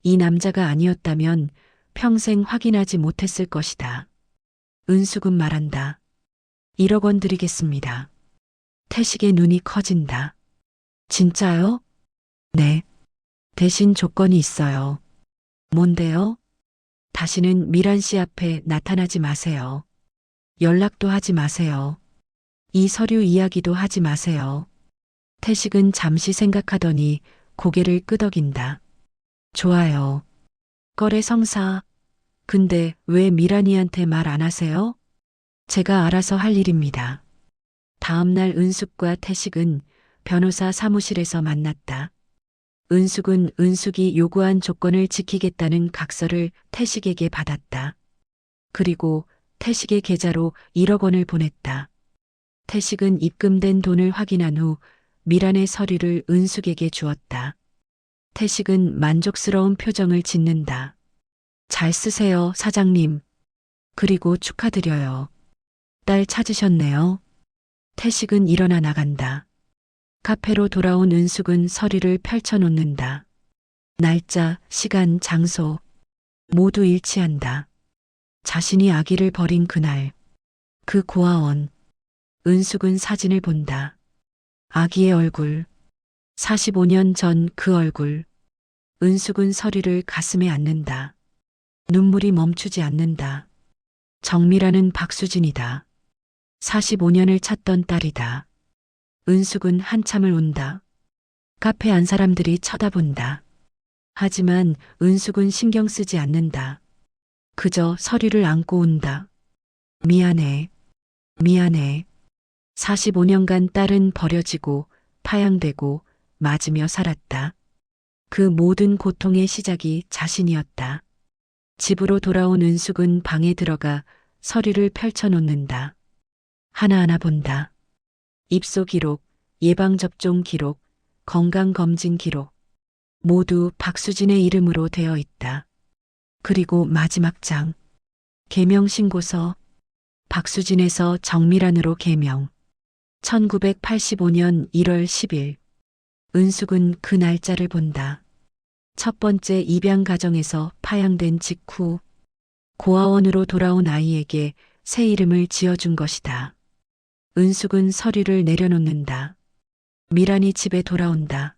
A: 이 남자가 아니었다면 평생 확인하지 못했을 것이다. 은숙은 말한다. 1억 원 드리겠습니다. 태식의 눈이 커진다. 진짜요? 네. 대신 조건이 있어요. 뭔데요? 다시는 미란 씨 앞에 나타나지 마세요. 연락도 하지 마세요. 이 서류 이야기도 하지 마세요. 태식은 잠시 생각하더니 고개를 끄덕인다. 좋아요. 거래 성사. 근데 왜 미란이한테 말 안 하세요? 제가 알아서 할 일입니다. 다음 날 은숙과 태식은 변호사 사무실에서 만났다. 은숙은 은숙이 요구한 조건을 지키겠다는 각서를 태식에게 받았다. 그리고 태식의 계좌로 1억 원을 보냈다. 태식은 입금된 돈을 확인한 후 미란의 서류를 은숙에게 주었다. 태식은 만족스러운 표정을 짓는다. 잘 쓰세요, 사장님. 그리고 축하드려요. 딸 찾으셨네요. 태식은 일어나 나간다. 카페로 돌아온 은숙은 서류를 펼쳐놓는다. 날짜, 시간, 장소 모두 일치한다. 자신이 아기를 버린 그날, 그 고아원. 은숙은 사진을 본다. 아기의 얼굴, 45년 전 그 얼굴. 은숙은 서류를 가슴에 안는다. 눈물이 멈추지 않는다. 정미라는 박수진이다. 45년을 찾던 딸이다. 은숙은 한참을 운다. 카페 안 사람들이 쳐다본다. 하지만 은숙은 신경 쓰지 않는다. 그저 서류를 안고 운다. 미안해. 미안해. 45년간 딸은 버려지고 파양되고 맞으며 살았다. 그 모든 고통의 시작이 자신이었다. 집으로 돌아온 은숙은 방에 들어가 서류를 펼쳐놓는다. 하나하나 본다. 입소 기록, 예방접종 기록, 건강검진 기록. 모두 박수진의 이름으로 되어 있다. 그리고 마지막 장. 개명신고서. 박수진에서 정미란으로 개명. 1985년 1월 10일. 은숙은 그 날짜를 본다. 첫 번째 입양 가정에서 파양된 직후 고아원으로 돌아온 아이에게 새 이름을 지어준 것이다. 은숙은 서류를 내려놓는다. 미란이 집에 돌아온다.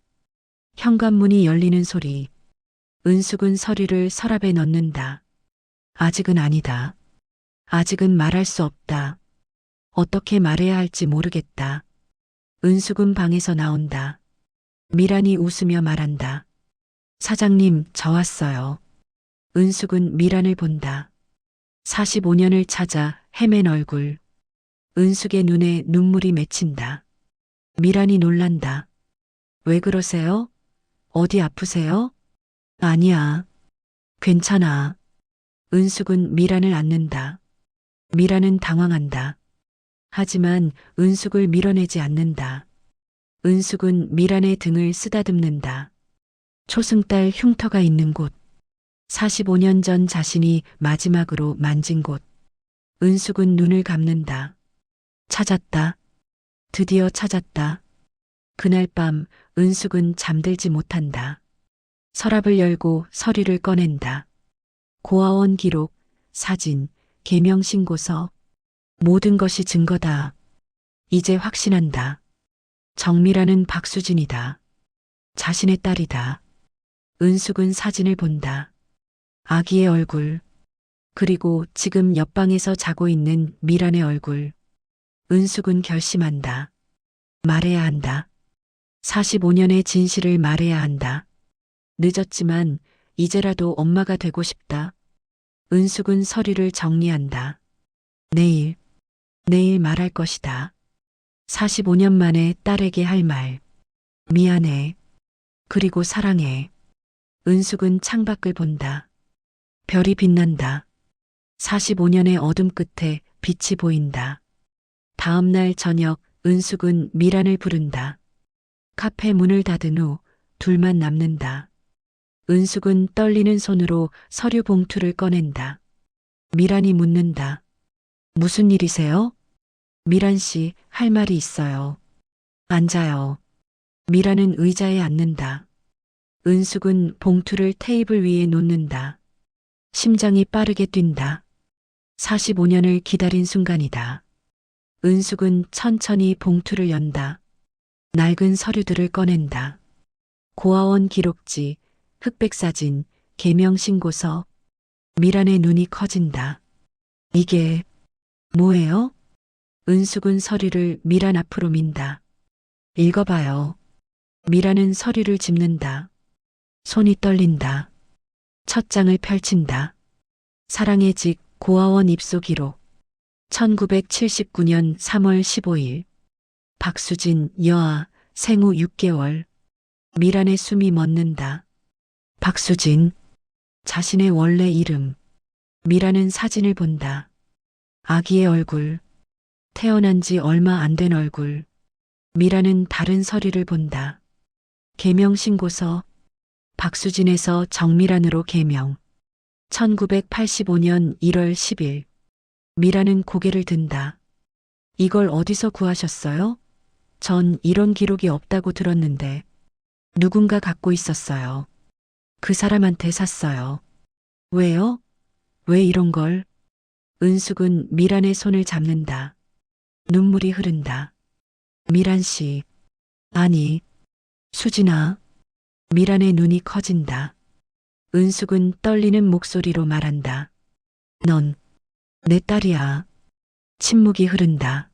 A: 현관문이 열리는 소리. 은숙은 서류를 서랍에 넣는다. 아직은 아니다. 아직은 말할 수 없다. 어떻게 말해야 할지 모르겠다. 은숙은 방에서 나온다. 미란이 웃으며 말한다. 사장님, 저 왔어요. 은숙은 미란을 본다. 45년을 찾아 헤맨 얼굴. 은숙의 눈에 눈물이 맺힌다. 미란이 놀란다. 왜 그러세요? 어디 아프세요? 아니야. 괜찮아. 은숙은 미란을 안는다. 미란은 당황한다. 하지만 은숙을 밀어내지 않는다. 은숙은 미란의 등을 쓰다듬는다. 초승달 흉터가 있는 곳. 45년 전 자신이 마지막으로 만진 곳. 은숙은 눈을 감는다. 찾았다. 드디어 찾았다. 그날 밤 은숙은 잠들지 못한다. 서랍을 열고 서류를 꺼낸다. 고아원 기록, 사진, 개명신고서. 모든 것이 증거다. 이제 확신한다. 정미라는 박수진이다. 자신의 딸이다. 은숙은 사진을 본다. 아기의 얼굴. 그리고 지금 옆방에서 자고 있는 미란의 얼굴. 은숙은 결심한다. 말해야 한다. 45년의 진실을 말해야 한다. 늦었지만 이제라도 엄마가 되고 싶다. 은숙은 서류를 정리한다. 내일, 내일 말할 것이다. 45년 만에 딸에게 할 말. 미안해. 그리고 사랑해. 은숙은 창밖을 본다. 별이 빛난다. 45년의 어둠 끝에 빛이 보인다. 다음 날 저녁 은숙은 미란을 부른다. 카페 문을 닫은 후 둘만 남는다. 은숙은 떨리는 손으로 서류 봉투를 꺼낸다. 미란이 묻는다. 무슨 일이세요? 미란 씨, 할 말이 있어요. 앉아요. 미란은 의자에 앉는다. 은숙은 봉투를 테이블 위에 놓는다. 심장이 빠르게 뛴다. 45년을 기다린 순간이다. 은숙은 천천히 봉투를 연다. 낡은 서류들을 꺼낸다. 고아원 기록지, 흑백사진, 계명신고서. 미란의 눈이 커진다. 이게 뭐예요? 은숙은 서류를 미란 앞으로 민다. 읽어봐요. 미란은 서류를 집는다. 손이 떨린다. 첫 장을 펼친다. 사랑의 직 고아원 입소 기록. 1979년 3월 15일. 박수진 여아 생후 6개월. 미란의 숨이 멎는다. 박수진. 자신의 원래 이름. 미란은 사진을 본다. 아기의 얼굴. 태어난 지 얼마 안 된 얼굴. 미란은 다른 서류를 본다. 계명신고서. 박수진에서 정미란으로 계명. 1985년 1월 10일. 미란은 고개를 든다. 이걸 어디서 구하셨어요? 전 이런 기록이 없다고 들었는데. 누군가 갖고 있었어요. 그 사람한테 샀어요. 왜요? 왜 이런 걸? 은숙은 미란의 손을 잡는다. 눈물이 흐른다. 미란 씨. 아니. 수진아. 미란의 눈이 커진다. 은숙은 떨리는 목소리로 말한다. 넌 내 딸이야. 침묵이 흐른다.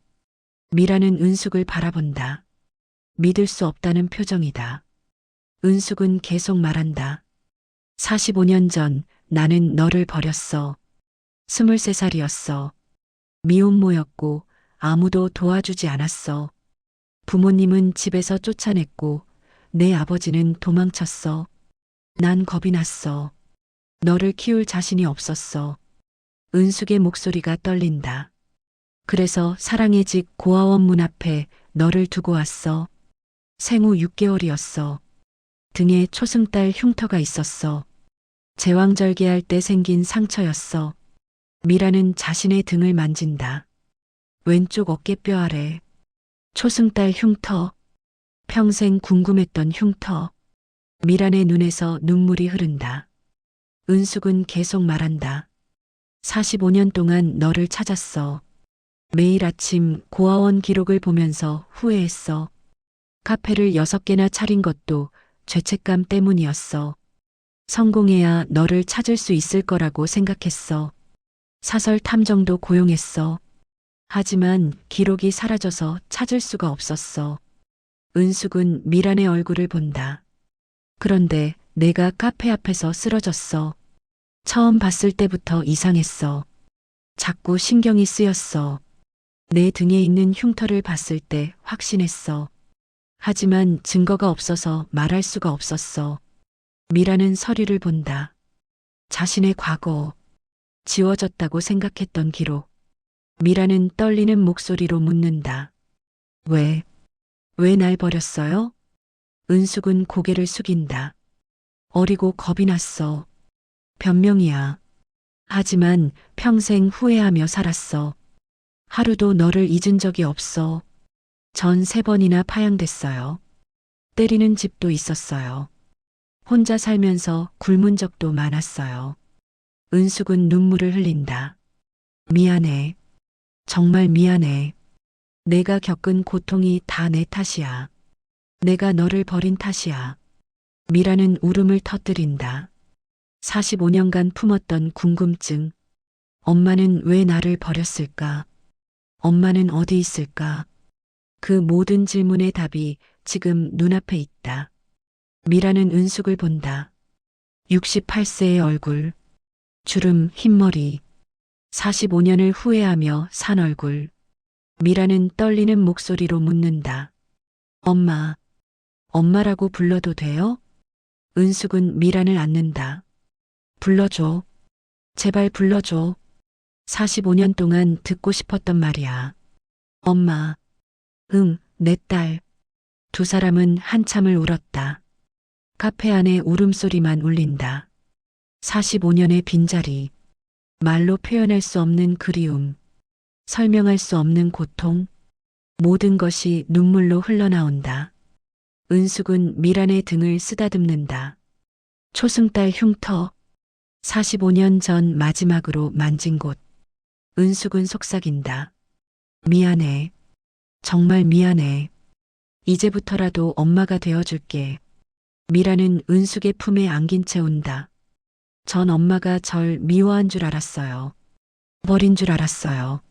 A: 미란은 은숙을 바라본다. 믿을 수 없다는 표정이다. 은숙은 계속 말한다. 45년 전 나는 너를 버렸어. 23살이었어. 미혼모였고 아무도 도와주지 않았어. 부모님은 집에서 쫓아냈고 내 아버지는 도망쳤어. 난 겁이 났어. 너를 키울 자신이 없었어. 은숙의 목소리가 떨린다. 그래서 사랑의 집 고아원 문 앞에 너를 두고 왔어. 생후 6개월이었어. 등에 초승달 흉터가 있었어. 제왕절개할 때 생긴 상처였어. 미라는 자신의 등을 만진다. 왼쪽 어깨뼈 아래. 초승달 흉터. 평생 궁금했던 흉터. 미란의 눈에서 눈물이 흐른다. 은숙은 계속 말한다. 45년 동안 너를 찾았어. 매일 아침 고아원 기록을 보면서 후회했어. 카페를 6개나 차린 것도 죄책감 때문이었어. 성공해야 너를 찾을 수 있을 거라고 생각했어. 사설 탐정도 고용했어. 하지만 기록이 사라져서 찾을 수가 없었어. 은숙은 미란의 얼굴을 본다. 그런데 내가 카페 앞에서 쓰러졌어. 처음 봤을 때부터 이상했어. 자꾸 신경이 쓰였어. 내 등에 있는 흉터를 봤을 때 확신했어. 하지만 증거가 없어서 말할 수가 없었어. 미라는 서류를 본다. 자신의 과거, 지워졌다고 생각했던 기록. 미라는 떨리는 목소리로 묻는다. 왜 날 버렸어요? 은숙은 고개를 숙인다. 어리고 겁이 났어. 변명이야. 하지만 평생 후회하며 살았어. 하루도 너를 잊은 적이 없어. 전 3번이나 파양됐어요. 때리는 집도 있었어요. 혼자 살면서 굶은 적도 많았어요. 은숙은 눈물을 흘린다. 미안해. 정말 미안해. 내가 겪은 고통이 다 내 탓이야. 내가 너를 버린 탓이야. 미라는 울음을 터뜨린다. 45년간 품었던 궁금증. 엄마는 왜 나를 버렸을까? 엄마는 어디 있을까? 그 모든 질문의 답이 지금 눈앞에 있다. 미라는 은숙을 본다. 68세의 얼굴. 주름, 흰머리, 45년을 후회하며 산 얼굴. 미라는 떨리는 목소리로 묻는다. 엄마, 엄마라고 불러도 돼요? 은숙은 미란을 안는다. 불러줘. 제발 불러줘. 45년 동안 듣고 싶었던 말이야. 엄마. 응, 내 딸. 두 사람은 한참을 울었다. 카페 안에 울음소리만 울린다. 45년의 빈자리. 말로 표현할 수 없는 그리움. 설명할 수 없는 고통. 모든 것이 눈물로 흘러나온다. 은숙은 미란의 등을 쓰다듬는다. 초승달 흉터. 45년 전 마지막으로 만진 곳. 은숙은 속삭인다. 미안해. 정말 미안해. 이제부터라도 엄마가 되어줄게. 미라는 은숙의 품에 안긴 채 운다. 전 엄마가 절 미워한 줄 알았어요. 버린 줄 알았어요.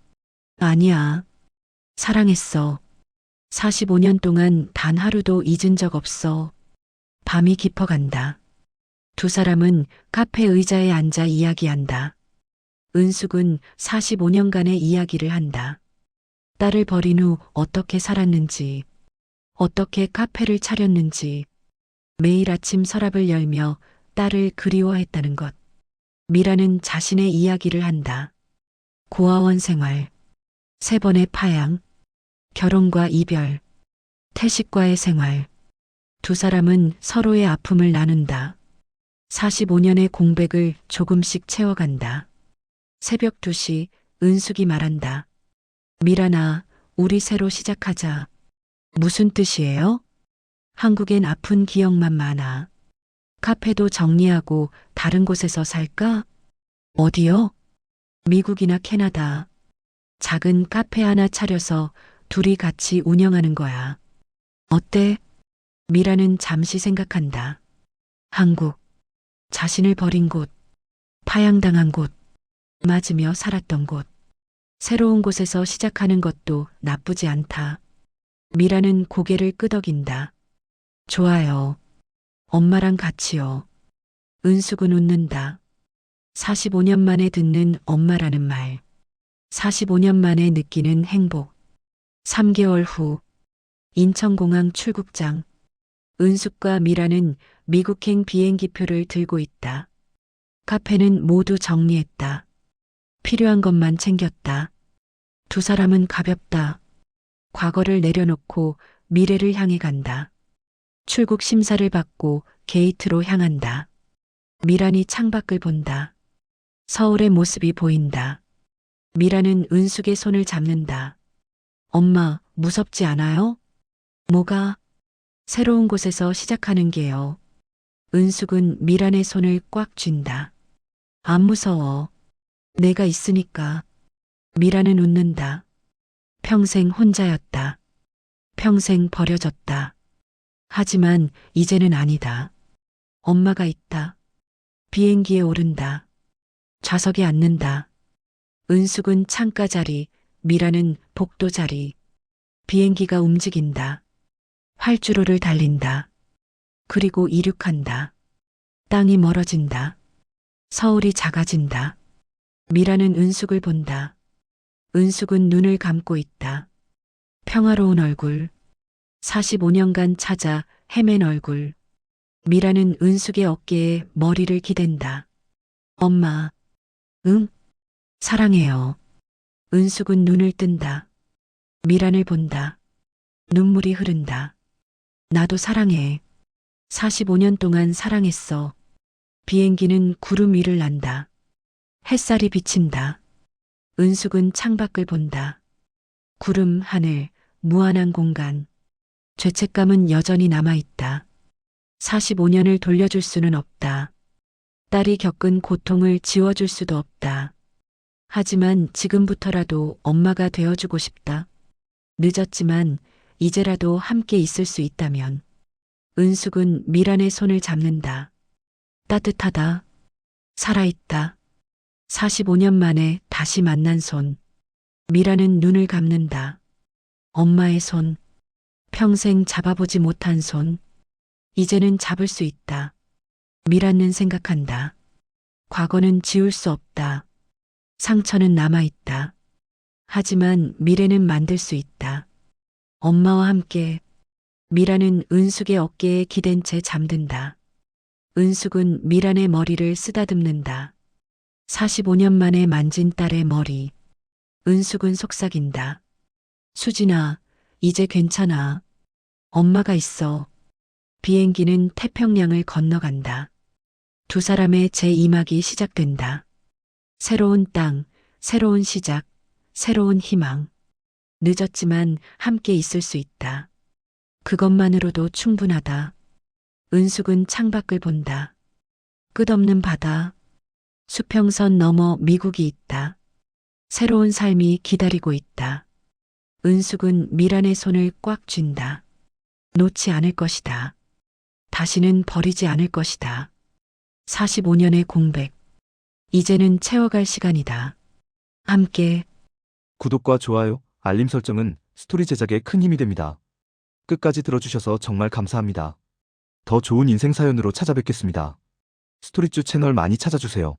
A: 아니야. 사랑했어. 45년 동안 단 하루도 잊은 적 없어. 밤이 깊어간다. 두 사람은 카페 의자에 앉아 이야기한다. 은숙은 45년간의 이야기를 한다. 딸을 버린 후 어떻게 살았는지, 어떻게 카페를 차렸는지, 매일 아침 서랍을 열며 딸을 그리워했다는 것. 미라는 자신의 이야기를 한다. 고아원 생활, 3번의 파양, 결혼과 이별, 태식과의 생활. 두 사람은 서로의 아픔을 나눈다. 45년의 공백을 조금씩 채워간다. 새벽 2시 은숙이 말한다. 미란아, 우리 새로 시작하자. 무슨 뜻이에요? 한국엔 아픈 기억만 많아. 카페도 정리하고 다른 곳에서 살까? 어디요? 미국이나 캐나다. 작은 카페 하나 차려서 둘이 같이 운영하는 거야. 어때? 미라는 잠시 생각한다. 한국. 자신을 버린 곳. 파양당한 곳. 맞으며 살았던 곳. 새로운 곳에서 시작하는 것도 나쁘지 않다. 미라는 고개를 끄덕인다. 좋아요. 엄마랑 같이요. 은숙은 웃는다. 45년 만에 듣는 엄마라는 말. 45년 만에 느끼는 행복. 3개월 후 인천공항 출국장. 은숙과 미라는 미국행 비행기표를 들고 있다. 카페는 모두 정리했다. 필요한 것만 챙겼다. 두 사람은 가볍다. 과거를 내려놓고 미래를 향해 간다. 출국 심사를 받고 게이트로 향한다. 미란이 창밖을 본다. 서울의 모습이 보인다. 미란은 은숙의 손을 잡는다. 엄마, 무섭지 않아요? 뭐가? 새로운 곳에서 시작하는 게요. 은숙은 미란의 손을 꽉 쥔다. 안 무서워. 내가 있으니까. 미란은 웃는다. 평생 혼자였다. 평생 버려졌다. 하지만 이제는 아니다. 엄마가 있다. 비행기에 오른다. 좌석에 앉는다. 은숙은 창가 자리, 미라는 복도 자리. 비행기가 움직인다. 활주로를 달린다. 그리고 이륙한다. 땅이 멀어진다. 서울이 작아진다. 미라는 은숙을 본다. 은숙은 눈을 감고 있다. 평화로운 얼굴. 45년간 찾아 헤맨 얼굴. 미라는 은숙의 어깨에 머리를 기댄다. 엄마. 응? 사랑해요. 은숙은 눈을 뜬다. 미란을 본다. 눈물이 흐른다. 나도 사랑해. 45년 동안 사랑했어. 비행기는 구름 위를 난다. 햇살이 비친다. 은숙은 창밖을 본다. 구름, 하늘, 무한한 공간. 죄책감은 여전히 남아있다. 45년을 돌려줄 수는 없다. 딸이 겪은 고통을 지워줄 수도 없다. 하지만 지금부터라도 엄마가 되어주고 싶다. 늦었지만 이제라도 함께 있을 수 있다면. 은숙은 미란의 손을 잡는다. 따뜻하다. 살아있다. 45년 만에 다시 만난 손. 미라는 눈을 감는다. 엄마의 손. 평생 잡아보지 못한 손. 이제는 잡을 수 있다. 미라는 생각한다. 과거는 지울 수 없다. 상처는 남아있다. 하지만 미래는 만들 수 있다. 엄마와 함께 미라는 은숙의 어깨에 기댄 채 잠든다. 은숙은 미란의 머리를 쓰다듬는다. 45년 만에 만진 딸의 머리. 은숙은 속삭인다. 수진아, 이제 괜찮아. 엄마가 있어. 비행기는 태평양을 건너간다. 두 사람의 제2막이 시작된다. 새로운 땅, 새로운 시작, 새로운 희망. 늦었지만 함께 있을 수 있다. 그것만으로도 충분하다. 은숙은 창밖을 본다. 끝없는 바다. 수평선 너머 미국이 있다. 새로운 삶이 기다리고 있다. 은숙은 미란의 손을 꽉 쥔다. 놓지 않을 것이다. 다시는 버리지 않을 것이다. 45년의 공백. 이제는 채워갈 시간이다. 함께.
B: 구독과 좋아요, 알림 설정은 스토리 제작에 큰 힘이 됩니다. 끝까지 들어주셔서 정말 감사합니다. 더 좋은 인생 사연으로 찾아뵙겠습니다. 스토리쭈 채널 많이 찾아주세요.